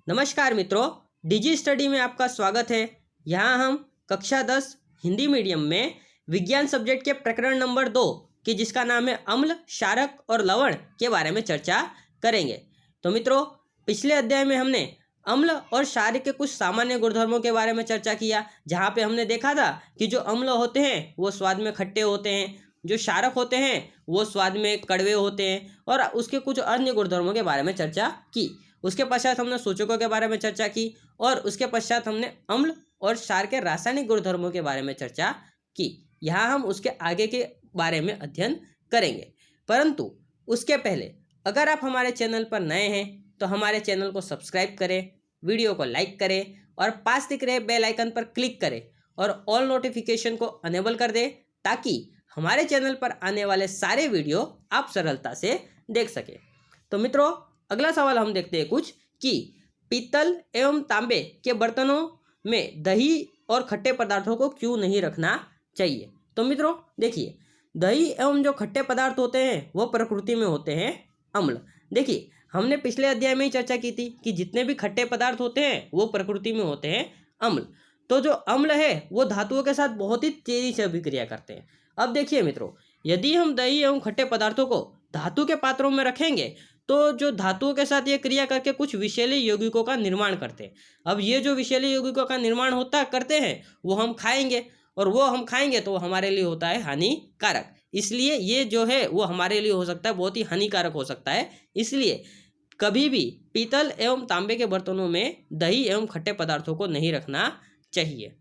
नमस्कार मित्रों, डिजी स्टडी में आपका स्वागत है। यहाँ हम कक्षा 10 हिंदी मीडियम में विज्ञान सब्जेक्ट के प्रकरण नंबर 2 की जिसका नाम है अम्ल, क्षारक और लवण के बारे में चर्चा करेंगे। तो मित्रों, पिछले अध्याय में हमने अम्ल और क्षारक के कुछ सामान्य गुणधर्मों के बारे में चर्चा किया, जहाँ पे हमने देखा था कि जो अम्ल होते हैं वो स्वाद में खट्टे होते हैं, जो क्षारक होते हैं वो स्वाद में कड़वे होते हैं, और उसके कुछ अन्य गुणधर्मों के बारे में चर्चा की। उसके पश्चात हमने सूचकों के बारे में चर्चा की और उसके पश्चात हमने अम्ल और क्षार के रासायनिक गुणधर्मों के बारे में चर्चा की। यहाँ हम उसके आगे के बारे में अध्ययन करेंगे, परंतु उसके पहले अगर आप हमारे चैनल पर नए हैं तो हमारे चैनल को सब्सक्राइब करें, वीडियो को लाइक करें और पास दिख रहे बेल आइकन पर क्लिक करें और ऑल नोटिफिकेशन को अनेबल कर दें, ताकि हमारे चैनल पर आने वाले सारे वीडियो आप सरलता से देख सकें। तो मित्रों, अगला सवाल हम देखते हैं कुछ कि पीतल एवं तांबे के बर्तनों में दही और खट्टे पदार्थों को क्यों नहीं रखना चाहिए। तो मित्रों देखिए, दही एवं जो खट्टे पदार्थ होते हैं वो प्रकृति में होते हैं अम्ल। देखिए, हमने पिछले अध्याय में ही चर्चा की थी कि जितने भी खट्टे पदार्थ होते हैं वो प्रकृति में होते हैं अम्ल। तो जो अम्ल है वो धातुओं के साथ बहुत ही तेजी से अभिक्रिया करते हैं। अब देखिए मित्रों, यदि हम दही एवं खट्टे पदार्थों को धातु के पात्रों में रखेंगे तो जो धातुओं के साथ ये क्रिया करके कुछ विषैले यौगिकों का निर्माण करते हैं। अब ये जो विषैले यौगिकों का निर्माण करते हैं वो हम खाएंगे, और वो हम खाएंगे तो हमारे लिए होता है हानिकारक। इसलिए ये जो है वो हमारे लिए हो सकता है बहुत ही हानिकारक हो सकता है। इसलिए कभी भी पीतल एवं तांबे के बर्तनों में दही एवं खट्टे पदार्थों को नहीं रखना चाहिए।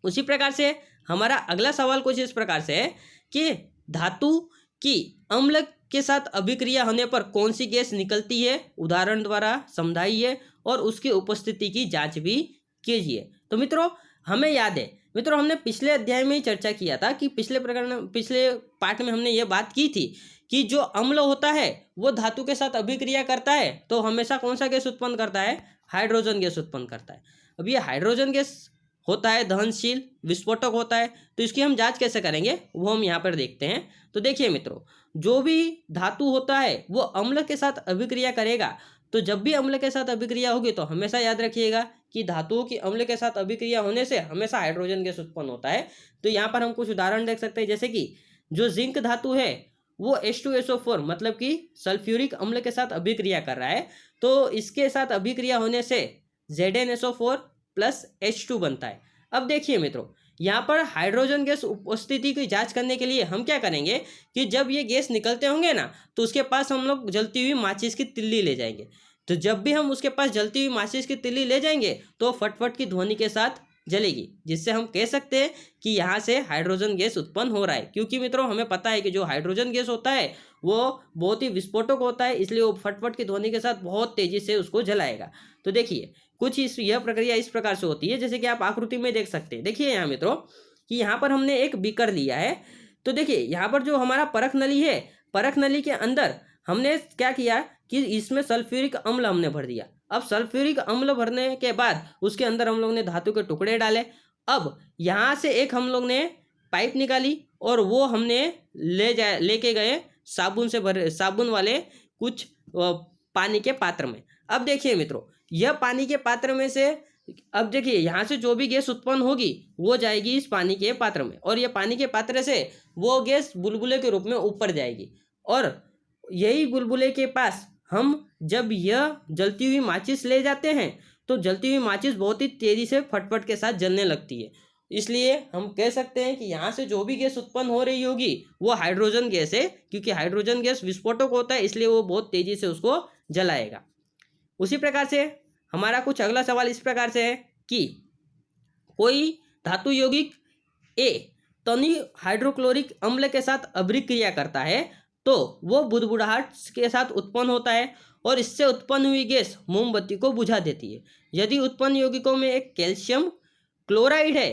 उसी प्रकार से हमारा अगला सवाल कुछ इस प्रकार से है कि धातु की अम्ल के साथ अभिक्रिया होने पर कौन सी गैस निकलती है, उदाहरण द्वारा समझाइए और उसकी उपस्थिति की जांच भी कीजिए। तो मित्रों, हमें याद है मित्रों, हमने पिछले अध्याय में ही चर्चा किया था कि पिछले पार्ट में हमने ये बात की थी कि जो अम्ल होता है वो धातु के साथ अभिक्रिया करता है तो हमेशा कौन सा गैस उत्पन्न करता है, हाइड्रोजन गैस उत्पन्न करता है। अब ये हाइड्रोजन गैस होता है दहनशील, विस्फोटक होता है, तो इसकी हम जांच कैसे करेंगे वो हम यहाँ पर देखते हैं। तो देखिए मित्रों, जो भी धातु होता है वो अम्ल के साथ अभिक्रिया करेगा, तो जब भी अम्ल के साथ अभिक्रिया होगी तो हमेशा याद रखिएगा कि धातुओं की अम्ल के साथ अभिक्रिया होने से हमेशा हाइड्रोजन गैस उत्पन्न होता है। तो यहाँ पर हम कुछ उदाहरण देख सकते हैं, जैसे कि जो जिंक धातु है वो H2SO4 मतलब कि सल्फ्यूरिक अम्ल के साथ अभिक्रिया कर रहा है, तो इसके साथ अभिक्रिया होने से ZnSO4 प्लस H2 बनता है। अब देखिए मित्रों, यहाँ पर हाइड्रोजन गैस उपस्थिति की जांच करने के लिए हम क्या करेंगे कि जब ये गैस निकलते होंगे ना, तो उसके पास हम लोग जलती हुई माचिस की तिल्ली ले जाएंगे। तो जब भी हम उसके पास जलती हुई माचिस की तिल्ली ले जाएंगे तो फटफट की ध्वनि के साथ जलेगी, जिससे हम कह सकते हैं कि यहाँ से हाइड्रोजन गैस उत्पन्न हो रहा है। क्योंकि मित्रों, हमें पता है कि जो हाइड्रोजन गैस होता है वो बहुत ही विस्फोटक होता है, इसलिए वो फटफट की ध्वनि के साथ बहुत तेजी से उसको जलाएगा। तो देखिए, कुछ यह प्रक्रिया इस प्रकार से होती है, जैसे कि आप आकृति में देख सकते हैं। देखिए यहाँ मित्रों कि यहाँ पर हमने एक बीकर लिया है, तो देखिए यहाँ पर जो हमारा परख नली है, परख नली के अंदर हमने क्या किया कि इसमें सल्फ्यूरिक अम्ल हमने भर दिया। अब सल्फ्यूरिक अम्ल भरने के बाद उसके अंदर हम लोग ने धातु के टुकड़े डाले। अब यहाँ से एक हम लोग ने पाइप निकाली और वो हमने लेके गए साबुन वाले कुछ पानी के पात्र में। अब देखिए मित्रों, यह पानी के पात्र में से, अब देखिए यहाँ से जो भी गैस उत्पन्न होगी वो जाएगी इस पानी के पात्र में, और ये पानी के पात्र से वो गैस बुलबुले के रूप में ऊपर जाएगी, और यही बुलबुले के पास हम जब यह जलती हुई माचिस ले जाते हैं तो जलती हुई माचिस बहुत ही तेजी से फटफट के साथ जलने लगती है। इसलिए हम कह सकते हैं कि यहाँ से जो भी गैस उत्पन्न हो रही होगी वो हाइड्रोजन गैस है, क्योंकि हाइड्रोजन गैस विस्फोटक होता है, इसलिए वो बहुत तेजी से उसको जलाएगा। उसी प्रकार से हमारा कुछ अगला सवाल इस प्रकार से है कि कोई धातु यौगिक ए तनी हाइड्रोक्लोरिक अम्ल के साथ अभिक्रिया करता है तो वो बुदबुदाहट के साथ उत्पन्न होता है, और इससे उत्पन्न हुई गैस मोमबत्ती को बुझा देती है। यदि उत्पन्न यौगिकों में एक कैल्शियम क्लोराइड है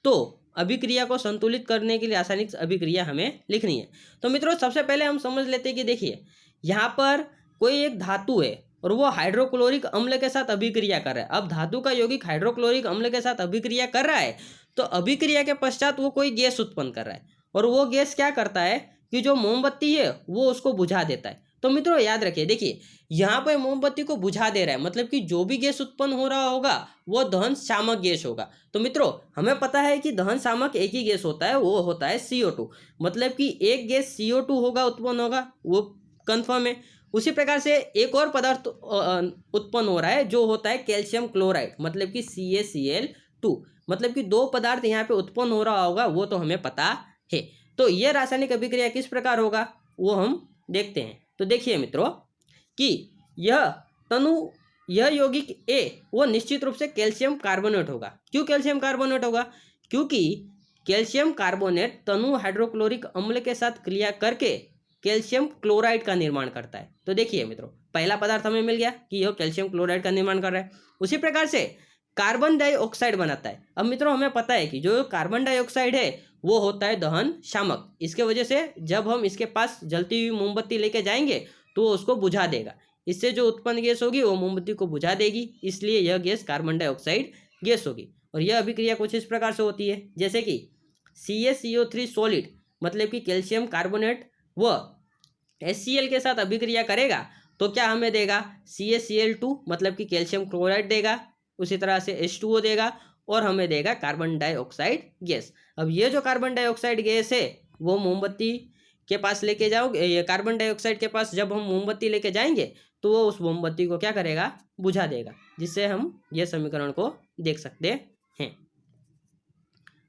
तो अभिक्रिया को संतुलित करने के लिए रासायनिक अभिक्रिया हमें लिखनी है। तो मित्रों, सबसे पहले हम समझ लेते हैं कि देखिए यहाँ पर कोई एक धातु है और वो हाइड्रोक्लोरिक अम्ल के साथ अभिक्रिया कर रहा है। अब धातु का यौगिक हाइड्रोक्लोरिक अम्ल के साथ अभिक्रिया कर रहा है, तो अभिक्रिया के पश्चात वो कोई गैस उत्पन्न कर रहा है, और वो गैस क्या करता है कि जो मोमबत्ती है वो उसको बुझा देता है। तो मित्रों याद रखिए, देखिए यहाँ पर मोमबत्ती को बुझा दे रहा है, मतलब कि जो भी गैस उत्पन्न हो रहा होगा वो दहन शामक गैस होगा। तो मित्रों हमें पता है कि दहन शामक एक ही गैस होता है, वो होता है CO2, मतलब कि एक गैस CO2 होगा, उत्पन्न होगा, वो कन्फर्म है। उसी प्रकार से एक और पदार्थ उत्पन्न हो रहा है जो होता है कैल्शियम क्लोराइड, मतलब कि CaCl2, मतलब कि दो पदार्थ यहाँ पे उत्पन्न हो रहा होगा, वो तो हमें पता है। तो यह रासायनिक अभिक्रिया किस प्रकार होगा वो हम देखते हैं। तो देखिए मित्रों कि यह तनु यह यौगिक ए वो निश्चित रूप से कैल्शियम कार्बोनेट होगा। क्यों कैल्शियम कार्बोनेट होगा? क्योंकि कैल्शियम कार्बोनेट तनु हाइड्रोक्लोरिक अम्ल के साथ क्रिया करके कैल्शियम क्लोराइड का निर्माण करता है। तो देखिए मित्रों पहला पदार्थ हमें मिल गया कि यह कैल्शियम क्लोराइड का निर्माण कर रहा है। उसी प्रकार से कार्बन डाइऑक्साइड बनाता है। अब मित्रों हमें पता है कि जो कार्बन डाइऑक्साइड है वो होता है दहन शामक। इसके वजह से जब हम इसके पास जलती हुई मोमबत्ती लेके जाएंगे तो वो उसको बुझा देगा। इससे जो उत्पन्न गैस होगी वो मोमबत्ती को बुझा देगी, इसलिए यह गैस कार्बन डाइऑक्साइड गैस होगी। और यह अभिक्रिया कुछ इस प्रकार से होती है, जैसे कि CaCO3 सॉलिड, मतलब कि कैल्शियम कार्बोनेट व HCl के साथ अभिक्रिया करेगा तो क्या हमें देगा? CaCl2, मतलब कि कैल्शियम क्लोराइड देगा। उसी तरह से H2O देगा और हमें देगा कार्बन डाइऑक्साइड गैस। अब ये जो कार्बन डाइऑक्साइड गैस है वो मोमबत्ती के पास लेके जाओगे, ये कार्बन डाइऑक्साइड के पास जब हम मोमबत्ती लेके जाएंगे तो वो उस मोमबत्ती को क्या करेगा? बुझा देगा, जिससे हम ये समीकरण को देख सकते हैं।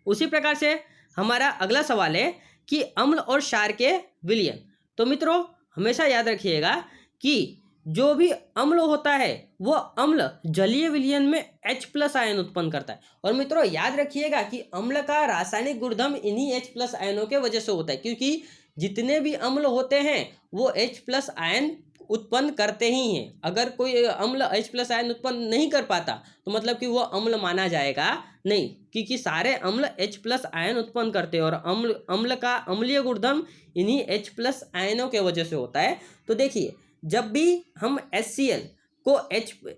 उसी प्रकार से हमारा अगला सवाल है कि अम्ल और क्षार के विलयन। तो मित्रों हमेशा याद रखिएगा कि जो भी अम्ल होता है वो अम्ल जलीय विलयन में H+ आयन उत्पन्न करता है। और मित्रों याद रखिएगा कि अम्ल का रासायनिक गुणधर्म इन्हीं H+ आयनों के वजह से होता है, क्योंकि जितने भी अम्ल होते हैं वो H+ आयन उत्पन्न करते ही हैं। अगर कोई अम्ल H+ आयन उत्पन्न नहीं कर पाता तो मतलब कि वो अम्ल माना जाएगा नहीं, क्योंकि सारे अम्ल H+ आयन उत्पन्न करते हैं और अम्ल का अम्लीय गुणधर्म इन्हीं H+ आयनों के वजह से होता है। तो देखिए जब भी हम HCl को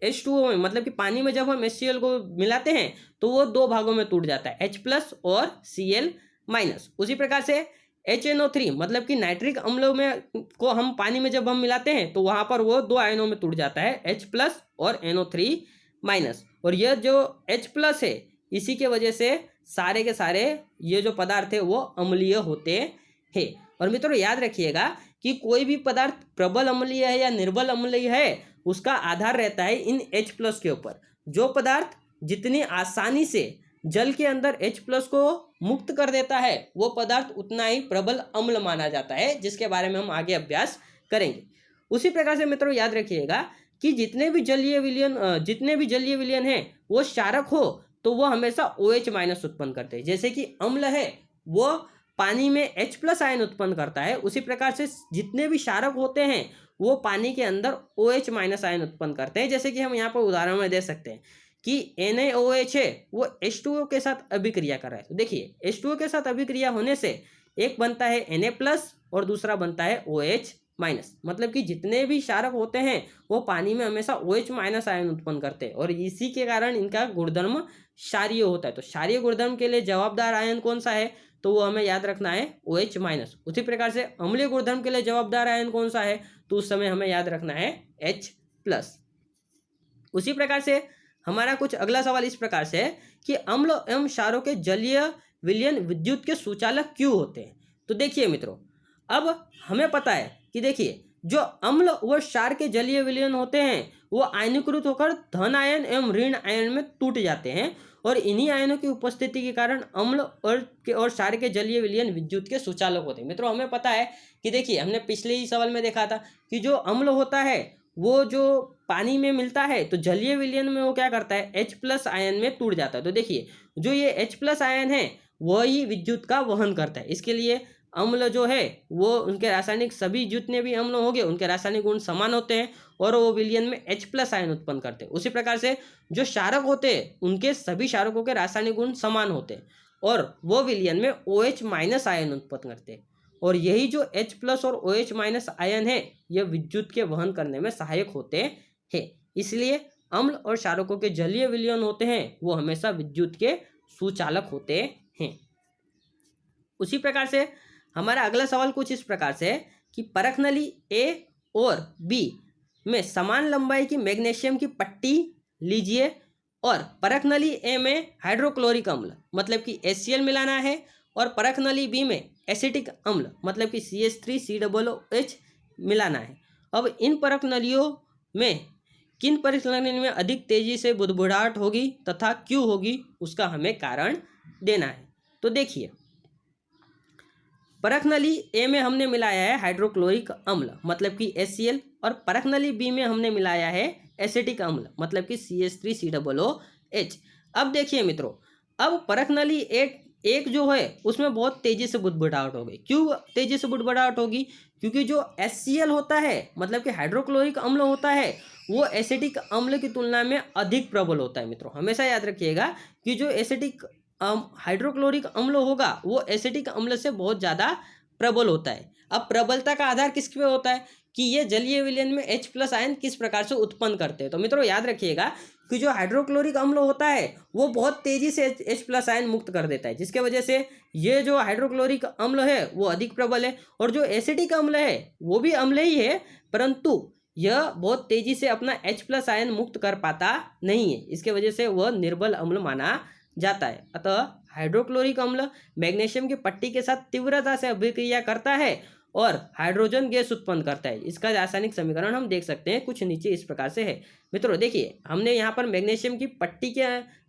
H2O में, मतलब कि पानी में जब हम HCl को मिलाते हैं तो वो दो भागों में टूट जाता है, H+ और Cl-। उसी प्रकार से HNO3, मतलब कि नाइट्रिक अम्लों में को हम पानी में जब हम मिलाते हैं तो वहाँ पर वो दो आयनों में टूट जाता है, H+ और NO3-। और यह जो H+ है इसी के वजह से सारे के सारे ये जो पदार्थ है वो अम्लीय होते हैं। और मित्रों याद रखिएगा कि कोई भी पदार्थ प्रबल अम्लीय है या निर्बल अम्लीय है उसका आधार रहता है इन H+ के ऊपर। जो पदार्थ जितनी आसानी से जल के अंदर H+ को मुक्त कर देता है वो पदार्थ उतना ही प्रबल अम्ल माना जाता है, जिसके बारे में हम आगे अभ्यास करेंगे। उसी प्रकार से मित्रों याद रखिएगा कि जितने भी जलीय विलयन हैं वो क्षारक हो तो वो हमेशा OH- उत्पन्न करते हैं। जैसे कि अम्ल है वो पानी में H+ आयन उत्पन्न करता है, उसी प्रकार से जितने भी क्षारक होते हैं वो पानी के अंदर OH- आयन उत्पन्न करते हैं। जैसे कि हम यहाँ पर उदाहरण में दे सकते हैं कि NaOH है वो H2O के साथ अभिक्रिया कर रहा है। तो देखिए H2O के साथ अभिक्रिया होने से एक बनता है Na+ और दूसरा बनता है OH-। मतलब कि जितने भी क्षारक होते हैं वो पानी में हमेशा OH- आयन उत्पन्न करते हैं और इसी के कारण इनका गुणधर्म क्षारीय होता है। तो क्षारीय गुणधर्म के लिए जवाबदार आयन कौन सा है? तो वो हमें याद रखना है OH-। उसी प्रकार से अम्लीय गुणधर्म के लिए जवाबदार आयन कौन सा है? तो उस समय हमें याद रखना है H+। उसी प्रकार से हमारा कुछ अगला सवाल इस प्रकार से है कि अम्ल एवं क्षारों के जलीय विलयन विद्युत के सुचालक क्यों होते हैं? तो देखिए मित्रों अब हमें पता है कि देखिए जो अम्ल व क्षार के जलीय विलयन होते हैं वो आयनीकृत होकर धन आयन एवं ऋण आयन में टूट जाते हैं और इन्हीं आयनों की उपस्थिति के कारण अम्ल और क्षार के जलीय विलयन विद्युत के सुचालक होते हैं। मित्रों हमें पता है कि देखिए हमने पिछले ही सवाल में देखा था कि जो अम्ल होता है वो जो पानी में मिलता है तो जलीय विलयन में वो क्या करता है? H+ आयन में टूट जाता है। तो देखिए जो ये H+ आयन है वही विद्युत का वहन करता है। इसके लिए अम्ल जो है वो उनके रासायनिक सभी जितने भी अम्ल होंगे उनके रासायनिक गुण समान होते हैं और वो विलयन में H+ आयन उत्पन्न करते हैं। उसी प्रकार से जो क्षारक होते हैं उनके सभी क्षारकों के रासायनिक गुण समान होते हैं और वो विलयन में OH- आयन उत्पन्न करते हैं। और यही जो H+ और OH- आयन है यह विद्युत के वहन करने में सहायक होते हैं। इसलिए अम्ल और क्षारकों के जलीय विलयन होते हैं वो हमेशा विद्युत के सुचालक होते हैं। उसी प्रकार से हमारा अगला सवाल कुछ इस प्रकार से है कि परख नली A और बी में समान लंबाई की मैग्नीशियम की पट्टी लीजिए और परख नली ए में हाइड्रोक्लोरिक अम्ल मतलब कि HCl मिलाना है और परख नली बी में एसिटिक अम्ल मतलब कि CH3COOH मिलाना है। अब इन परख नलियों में किन परख नलियों में अधिक तेजी से बुदबुदाहट होगी तथा क्यों होगी उसका हमें कारण देना है। तो देखिए, परख नली ए में हमने मिलाया है हाइड्रोक्लोरिक अम्ल मतलब कि HCl और परख नली बी में हमने मिलाया है एसिटिक अम्ल मतलब कि CH3COOH। अब देखिए मित्रों, अब परख नली एक जो है उसमें बहुत तेजी से बुदबुदाहट होगी। क्यों तेजी से बुदबुदाहट होगी? क्योंकि जो HCl होता है मतलब कि हाइड्रोक्लोरिक अम्ल होता है वो एसिटिक अम्ल की तुलना में अधिक प्रबल होता है। मित्रों हमेशा याद रखिएगा कि जो एसिटिक हाइड्रोक्लोरिक अम्ल होगा वो एसिटिक अम्ल से बहुत ज़्यादा प्रबल होता है। अब प्रबलता का आधार किस पे होता है कि ये जलीय विलयन में H+ आयन किस प्रकार से उत्पन्न करते हैं। तो मित्रों याद रखिएगा कि जो हाइड्रोक्लोरिक अम्ल होता है वो बहुत तेजी से H+ आयन मुक्त कर देता है, जिसके वजह से ये जो हाइड्रोक्लोरिक अम्ल है वो अधिक प्रबल है। और जो एसिटिक अम्ल है वो भी अम्ल ही है, परंतु यह बहुत तेजी से अपना H+ आयन मुक्त कर पाता नहीं है, इसके वजह से वह निर्बल अम्ल माना जाता है। अतः हाइड्रोक्लोरिक अम्ल मैग्नीशियम की पट्टी के साथ तीव्रता से अभिक्रिया करता है और हाइड्रोजन गैस उत्पन्न करता है। इसका रासायनिक समीकरण हम देख सकते हैं, कुछ नीचे इस प्रकार से है। मित्रों देखिए, हमने यहाँ पर मैग्नीशियम की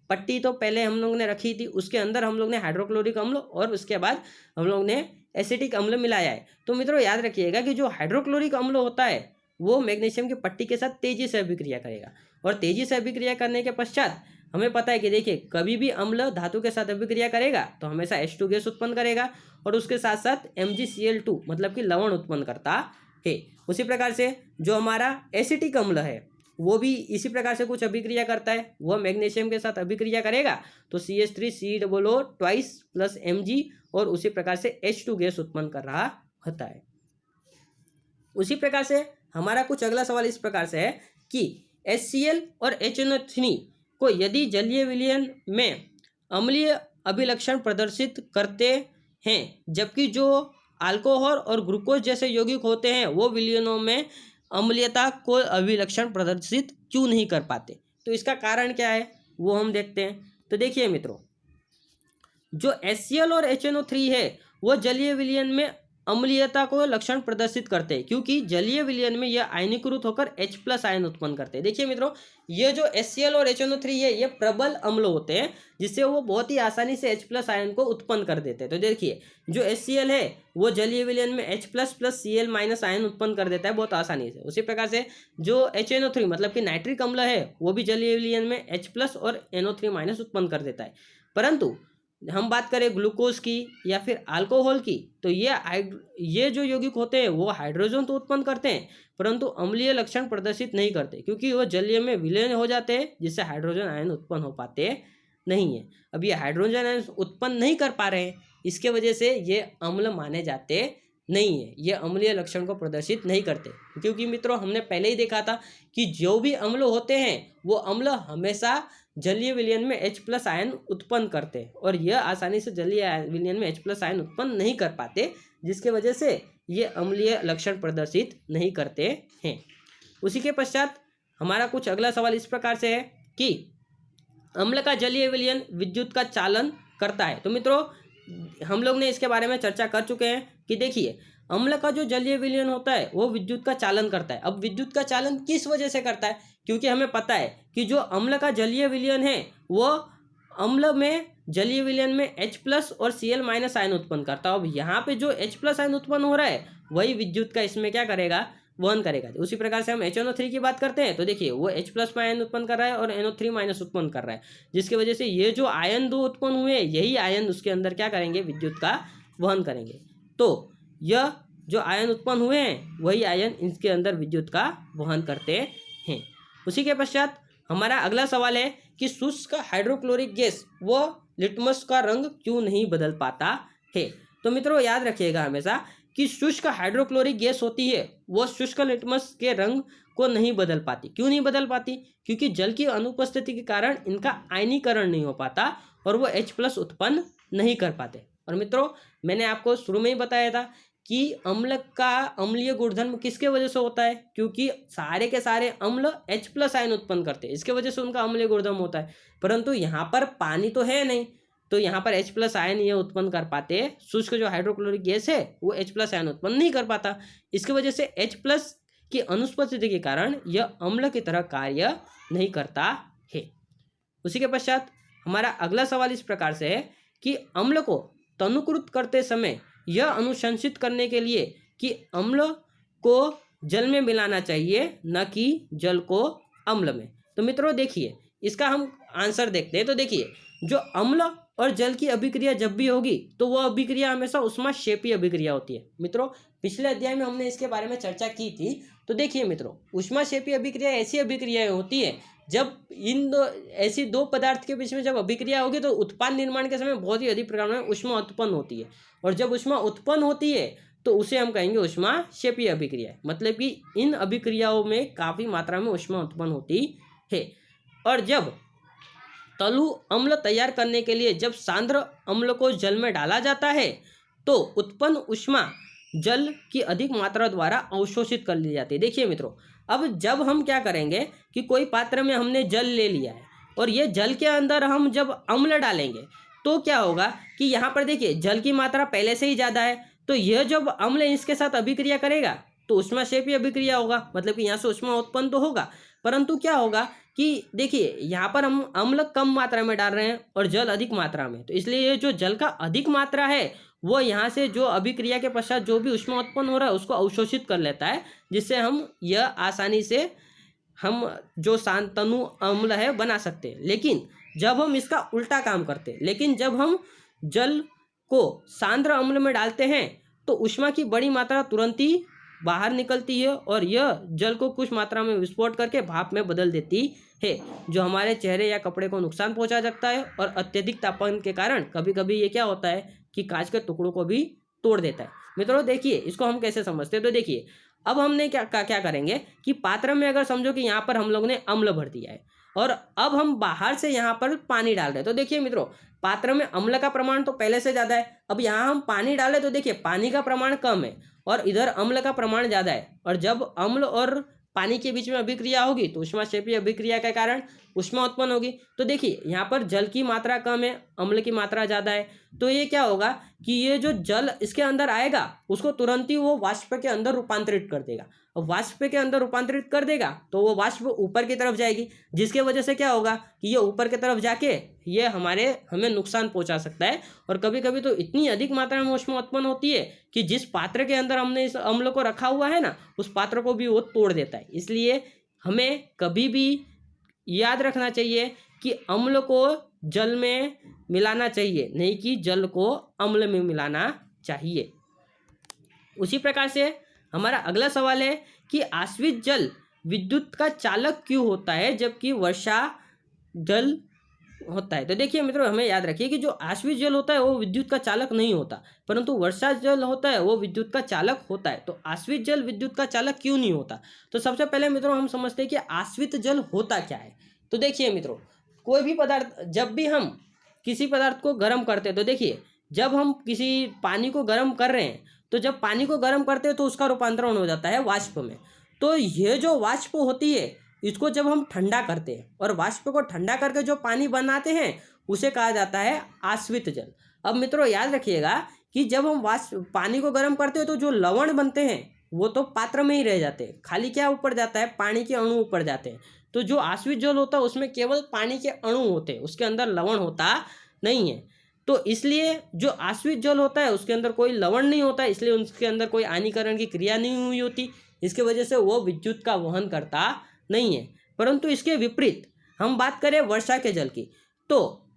पट्टी तो पहले हम लोग ने रखी थी, उसके अंदर हम लोग ने हाइड्रोक्लोरिक अम्ल और उसके बाद हम लोग ने एसिटिक अम्ल मिलाया है। तो मित्रों याद रखिएगा कि जो हाइड्रोक्लोरिक अम्ल होता है वो मैग्नीशियम की पट्टी के साथ तेजी से अभिक्रिया करेगा और तेजी से अभिक्रिया करने के पश्चात हमें पता है कि देखिए, कभी भी अम्ल धातु के साथ अभिक्रिया करेगा तो हमेशा H2 गैस उत्पन्न करेगा और उसके साथ साथ MgCl2 मतलब कि लवण उत्पन्न करता है। उसी प्रकार से जो हमारा एसिटिक अम्ल है वो भी इसी प्रकार से कुछ अभिक्रिया करता है। वह मैग्नीशियम के साथ अभिक्रिया करेगा तो CH3COO ट्वाइस प्लस Mg और उसी प्रकार से H2 गैस उत्पन्न कर रहा होता है। उसी प्रकार से हमारा कुछ अगला सवाल इस प्रकार से है कि HCl और HNO3 को यदि जलीय विलयन में अम्लीय अभिलक्षण प्रदर्शित करते हैं, जबकि जो अल्कोहल और ग्लूकोज जैसे यौगिक होते हैं वो विलयनों में अम्लीयता को अभिलक्षण प्रदर्शित क्यों नहीं कर पाते, तो इसका कारण क्या है वो हम देखते हैं। तो देखिए मित्रों, जो HCl और HNO3 है वो जलीय विलयन में अम्लीयता को लक्षण प्रदर्शित करते हैं, क्योंकि जलीय विलयन में यह आयनीकृत होकर H+ आयन उत्पन्न करते हैं। देखिए मित्रों, ये जो HCl और HNO3 है ये प्रबल अम्ल होते हैं, जिससे वो बहुत ही आसानी से H+ आयन को उत्पन्न कर देते हैं। तो देखिए, जो HCl है वो जलीय विलयन में H+ प्लस Cl- आयन उत्पन्न कर देता है बहुत आसानी से। उसी प्रकार से जो HNO3 मतलब कि नाइट्रिक अम्ल है वो भी जलीय विलयन में H+ और NO3- उत्पन्न कर देता है। परंतु हम बात करें ग्लूकोज की या फिर अल्कोहल की, तो ये जो यौगिक होते हैं वो हाइड्रोजन तो उत्पन्न करते हैं परंतु अम्लीय लक्षण प्रदर्शित नहीं करते, क्योंकि वो जलीय में विलयन हो जाते हैं, जिससे हाइड्रोजन आयन उत्पन्न हो पाते नहीं है। अब ये हाइड्रोजन आयन उत्पन्न नहीं कर पा रहे हैं, इसके वजह से ये अम्ल माने जाते नहीं है, ये अम्लीय लक्षण को प्रदर्शित नहीं करते। क्योंकि मित्रों हमने पहले ही देखा था कि जो भी अम्ल होते हैं वो अम्ल हमेशा जलीय विलयन में H+ आयन उत्पन्न करते हैं और यह आसानी से जलीय विलयन में H+ आयन उत्पन्न नहीं कर पाते, जिसके वजह से ये अम्लीय लक्षण प्रदर्शित नहीं करते हैं। उसी के पश्चात हमारा कुछ अगला सवाल इस प्रकार से है कि अम्ल का जलीय विलयन विद्युत का चालन करता है। तो मित्रों हम लोग ने इसके बारे में चर्चा कर चुके हैं कि देखिए, अम्ल का जो जलीय विलयन होता है वो विद्युत का चालन करता है। अब विद्युत का चालन किस वजह से करता है? क्योंकि हमें पता है कि जो अम्ल का जलीय विलयन है वो अम्ल में जलीय विलयन में H+ और Cl- आयन उत्पन्न करता है। अब यहाँ पे जो H+ आयन उत्पन्न हो रहा है वही विद्युत का इसमें क्या करेगा, वहन करेगा। उसी प्रकार से हम HNO3 की बात करते हैं तो देखिए वो H+ में आयन उत्पन्न कर रहा है और NO3- उत्पन्न कर रहा है, जिसकी वजह से ये जो आयन दो उत्पन्न हुए यही आयन उसके अंदर क्या करेंगे, विद्युत का वहन करेंगे। तो यह जो आयन उत्पन्न हुए हैं वही आयन इसके अंदर विद्युत का वहन करते हैं। उसी के पश्चात हमारा अगला सवाल है कि शुष्क हाइड्रोक्लोरिक गैस वो लिटमस का रंग क्यों नहीं बदल पाता है। तो मित्रों याद रखिएगा हमेशा कि शुष्क हाइड्रोक्लोरिक गैस होती है वो शुष्क लिटमस के रंग को नहीं बदल पाती। क्यों नहीं बदल पाती? क्योंकि जल की अनुपस्थिति के कारण इनका आयनीकरण नहीं हो पाता और वो H+ उत्पन्न नहीं कर पाते। और मित्रों मैंने आपको शुरू में ही बताया था कि अम्ल का अम्लीय गुणधर्म किसके वजह से होता है, क्योंकि सारे के सारे अम्ल H+ आयन उत्पन्न करते हैं, इसके वजह से उनका अम्लीय गुणधर्म होता है। परंतु यहाँ पर पानी तो है नहीं, तो यहाँ पर H+ आयन ये उत्पन्न कर पाते, शुष्क जो हाइड्रोक्लोरिक गैस है वो H+ आयन उत्पन्न नहीं कर पाता। इसकी वजह से H+ की अनुपस्थिति के कारण यह अम्ल की तरह कार्य नहीं करता है। उसी के पश्चात हमारा अगला सवाल इस प्रकार से है कि अम्ल को तनुकृत करते समय यह अनुशंसित करने के लिए कि अम्ल को जल में मिलाना चाहिए, न कि जल को अम्ल में। तो मित्रों देखिए, इसका हम आंसर देखते हैं। तो देखिए, जो अम्ल और जल की अभिक्रिया जब भी होगी तो वह अभिक्रिया हमेशा ऊष्माक्षेपीय अभिक्रिया होती है। मित्रों पिछले अध्याय में हमने इसके बारे में चर्चा की थी। तो देखिए मित्रों, ऊष्माक्षेपीय अभिक्रिया ऐसी अभिक्रियाएं होती है जब ऐसी दो पदार्थ के बीच में जब अभिक्रिया होगी तो उत्पाद निर्माण के समय बहुत ही अधिक प्रकार में ऊष्मा उत्पन्न होती है, और जब ऊष्मा उत्पन्न होती है तो उसे हम कहेंगे ऊष्माक्षेपीय अभिक्रिया। मतलब कि इन अभिक्रियाओं में काफी मात्रा में ऊष्मा उत्पन्न होती है। और जब तलु अम्ल तैयार करने के लिए जब सांद्र अम्ल को जल में डाला जाता है तो उत्पन्न ऊष्मा जल की अधिक मात्रा द्वारा अवशोषित कर ली जाती है। देखिए मित्रों, अब जब हम क्या करेंगे कि कोई पात्र में हमने जल ले लिया है और ये जल के अंदर हम जब अम्ल डालेंगे तो क्या होगा कि यहाँ पर देखिए जल की मात्रा पहले से ही ज़्यादा है, तो यह जब अम्ल इसके साथ अभिक्रिया करेगा तो ऊष्माक्षेपीय अभिक्रिया होगा, मतलब कि यहाँ से ऊष्मा उत्पन्न तो होगा, परंतु क्या होगा कि देखिए यहाँ पर हम अम्ल कम मात्रा में डाल रहे हैं और जल अधिक मात्रा में, तो इसलिए ये जो जल का अधिक मात्रा है वो यहाँ से जो अभिक्रिया के पश्चात जो भी ऊष्मा उत्पन्न हो रहा है उसको अवशोषित कर लेता है, जिससे हम यह आसानी से हम जो शांतनु अम्ल है बना सकते हैं। लेकिन जब हम इसका उल्टा काम करते हैं, लेकिन जब हम जल को सांद्र अम्ल में डालते हैं तो ऊष्मा की बड़ी मात्रा तुरंत ही बाहर निकलती है और यह जल को कुछ मात्रा में विस्फोट करके भाप में बदल देती है, जो हमारे चेहरे या कपड़े को नुकसान पहुंचा सकता है। और अत्यधिक तापमान के कारण कभी कभी ये क्या होता है कि कांच के टुकड़ों को भी तोड़ देता है। मित्रों देखिए, इसको हम कैसे समझते हैं। तो देखिए, अब हमने क्या करेंगे कि पात्र में अगर समझो कि यहाँ पर हम लोग ने अम्ल भर दिया है और अब हम बाहर से यहाँ पर पानी डाल रहे हैं। तो देखिए मित्रों, पात्र में अम्ल का प्रमाण तो पहले से ज़्यादा है, अब यहाँ हम पानी डालें तो देखिए पानी का प्रमाण कम है और इधर अम्ल का प्रमाण ज़्यादा है, और जब अम्ल और पानी के बीच में अभिक्रिया होगी तो ऊष्माक्षेपीय अभिक्रिया के कारण ऊष्मा उत्पन्न होगी। तो देखिए यहाँ पर जल की मात्रा कम है, अम्ल की मात्रा ज़्यादा है, तो ये क्या होगा कि ये जो जल इसके अंदर आएगा उसको तुरंत ही वो वाष्प के अंदर रूपांतरित कर देगा। अब वाष्प के अंदर रूपांतरित कर देगा तो वो वाष्प ऊपर की तरफ जाएगी, जिसके वजह से क्या होगा कि ये ऊपर की तरफ जाके ये हमें नुकसान पहुंचा सकता है। और कभी कभी तो इतनी अधिक मात्रा में ऊष्मा उत्पन्न होती है कि जिस पात्र के अंदर हमने इस अम्ल को रखा हुआ है ना, उस पात्र को भी वो तोड़ देता है। इसलिए हमें कभी भी याद रखना चाहिए कि अम्ल को जल में मिलाना चाहिए, नहीं कि जल को अम्ल में मिलाना चाहिए। उसी प्रकार से हमारा अगला सवाल है कि आश्वित जल विद्युत का चालक क्यों होता है जबकि वर्षा जल होता है। तो देखिए मित्रों, हमें याद रखिए कि जो आश्वित जल होता है वो विद्युत का चालक नहीं होता, परंतु वर्षा जल होता है वो विद्युत का चालक होता है। तो आश्वित जल विद्युत का चालक क्यों नहीं होता। तो सबसे पहले मित्रों हम समझते हैं कि आश्वित जल होता क्या है। तो देखिए मित्रों, कोई भी पदार्थ जब भी हम किसी पदार्थ को गर्म करते हैं, तो देखिए जब हम किसी पानी को गर्म कर रहे हैं तो जब पानी को गर्म करते हैं तो उसका रूपांतरण हो जाता है वाष्प में। तो ये जो वाष्प होती है इसको जब हम ठंडा करते हैं और वाष्प को ठंडा करके जो पानी बनाते हैं उसे कहा जाता है आश्वित जल। अब मित्रों याद रखिएगा कि जब हम पानी को गर्म करते हैं तो जो लवण बनते हैं वो तो पात्र में ही रह जाते हैं, खाली क्या ऊपर जाता है, पानी के अणु ऊपर जाते हैं। तो जो आश्वित जल होता है उसमें केवल पानी के अणु होते हैं, उसके अंदर लवण होता नहीं है। तो इसलिए जो आश्वित जल होता है उसके अंदर कोई लवण नहीं होता, इसलिए उसके अंदर कोई आयनीकरण की क्रिया नहीं हुई होती, इसकी वजह से वो विद्युत का वहन करता नहीं है। परंतु इसके विपरीत हम बात करें वर्षा के जल की, तो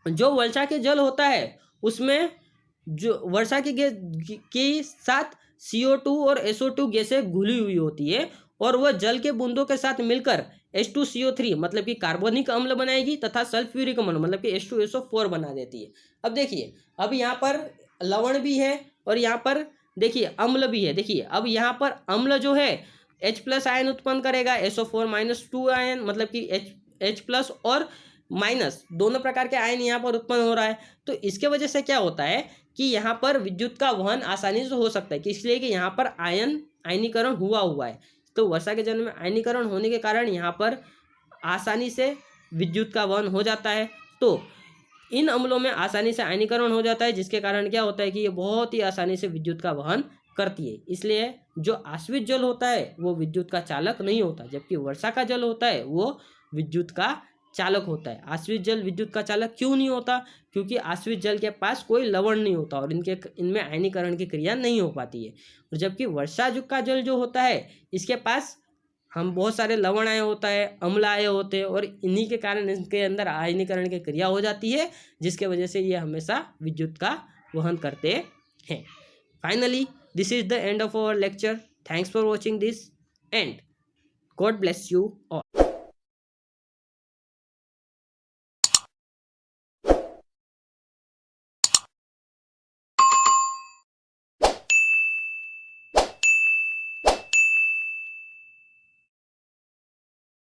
जो वर्षा के जल होता है उसमें जो वर्षा के साथ CO2 और SO2 गैसें घुली हुई होती है और वह जल के बूंदों के साथ मिलकर H2CO3 मतलब कि कार्बनिक अम्ल बनाएगी तथा सल्फ्यूरिक अम्ल मतलब कि H2SO4 बना देती है। अब देखिए, अब यहाँ पर लवण भी है और यहाँ पर देखिए अम्ल भी है। देखिए अब यहाँ पर अम्ल जो है H+ आयन उत्पन्न करेगा, SO4- 2 आयन मतलब कि H+ और माइनस दोनों प्रकार के आयन यहाँ पर उत्पन्न हो रहा है। तो इसके वजह से क्या होता है कि यहाँ पर विद्युत का वहन आसानी से हो सकता है, इसलिए कि यहाँ पर आयनीकरण हुआ है। तो वर्षा के जल में आयनीकरण होने के कारण यहाँ पर आसानी से विद्युत का वहन हो जाता है। तो इन अम्लों में आसानी से आयनीकरण हो जाता है, जिसके कारण क्या होता है कि ये बहुत ही आसानी से विद्युत का वहन करती है। इसलिए जो आश्रित जल होता है वो विद्युत का चालक नहीं होता, जबकि वर्षा का जल होता है वो विद्युत का चालक होता है। आश्रित जल विद्युत का चालक क्यों नहीं होता? क्योंकि आश्रित जल के पास कोई लवण नहीं होता और इनमें आयनीकरण की क्रिया नहीं हो पाती है। और जबकि वर्षा का जल जो होता है इसके पास हम बहुत सारे लवण आए होता है, अम्ल आए होते हैं, और इन्हीं के कारण इनके अंदर आयनीकरण की क्रिया हो जाती है, जिसके वजह से ये हमेशा विद्युत का वहन करते हैं। Finally this is the end of our lecture. Thanks for watching this and God bless you all.